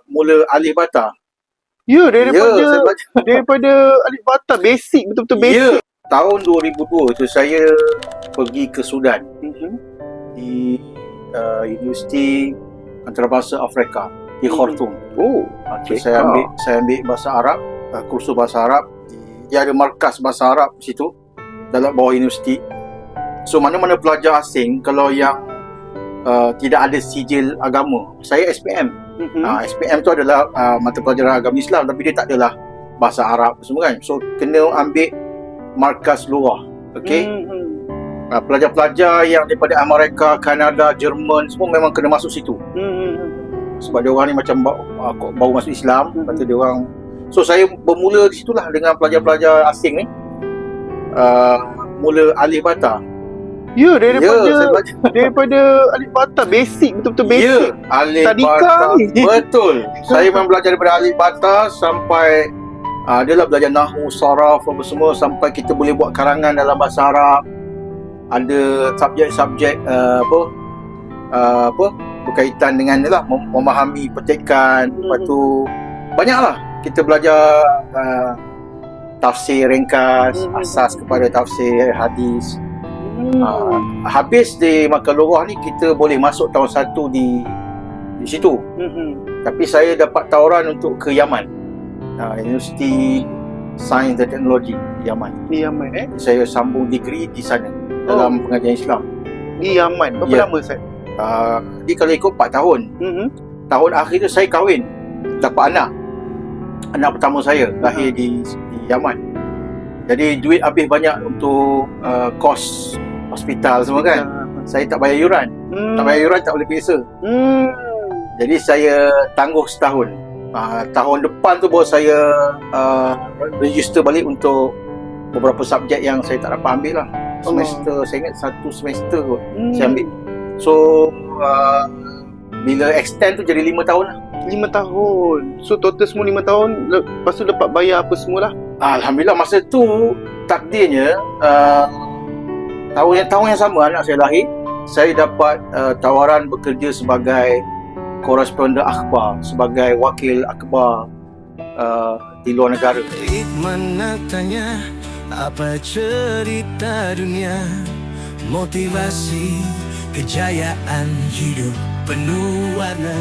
mula alif bata. Ya, Saya belajar. daripada alif bata basic, betul-betul basic. Tahun 2002 tu saya pergi ke Sudan di Universiti Antarabangsa Afrika di Khartoum. Oh, So, saya ambil bahasa Arab, kursus bahasa Arab. Dia ada markas bahasa Arab di situ dalam bawah universiti. So mana-mana pelajar asing kalau yang tidak ada sijil agama, saya SPM. SPM tu adalah mata pelajaran agama Islam, tapi dia tak adalah bahasa Arab semua kan. So kena ambil markas luar. Okey. Pelajar-pelajar yang daripada Amerika, Kanada, Jerman semua memang kena masuk situ. Sebab dia orang ni macam baru masuk Islam, kata dia orang. So saya bermula di situlah dengan pelajar-pelajar asing ni. Mula alif bata. Ya, daripada alif bata basic, betul-betul basic. Ya, alif bata. Betul. Saya memang belajar daripada alif bata sampai adalah belajar nahwu, saraf apa semua, sampai kita boleh buat karangan dalam bahasa Arab. Ada subjek-subjek berkaitan dengan inilah, memahami petikan. Lepas tu banyaklah kita belajar tafsir ringkas, asas kepada tafsir hadis. Habis di Makan Lorah ni kita boleh masuk tahun 1 di situ. Tapi saya dapat tawaran untuk ke Yaman, Universiti Sains dan Teknologi di Yaman. Saya sambung degree di sana dalam pengajian Islam. Di Yaman berapa lama Ustaz? Dia kalau ikut 4 tahun. Tahun akhir tu saya kahwin, dapat anak pertama saya lahir di Yaman. Jadi duit habis banyak untuk kos hospital semua kan. Saya tak bayar yuran. Tak bayar yuran tak boleh periksa. Jadi saya tangguh setahun. Tahun depan tu baru saya register balik untuk beberapa subjek yang saya tak dapat ambil lah. Semester, saya ingat 1 semester kot saya ambil. So bila extend tu jadi 5 tahun lah. 5 tahun. So total semua 5 tahun. Lepas tu dapat bayar apa semualah. Alhamdulillah masa tu takdirnya tahun yang sama anak saya lahir, saya dapat tawaran bekerja sebagai koresponden akhbar, sebagai wakil akhbar di luar negara. Mana tanya apa cerita dunia, motivasi kejayaan hidup penuh warna.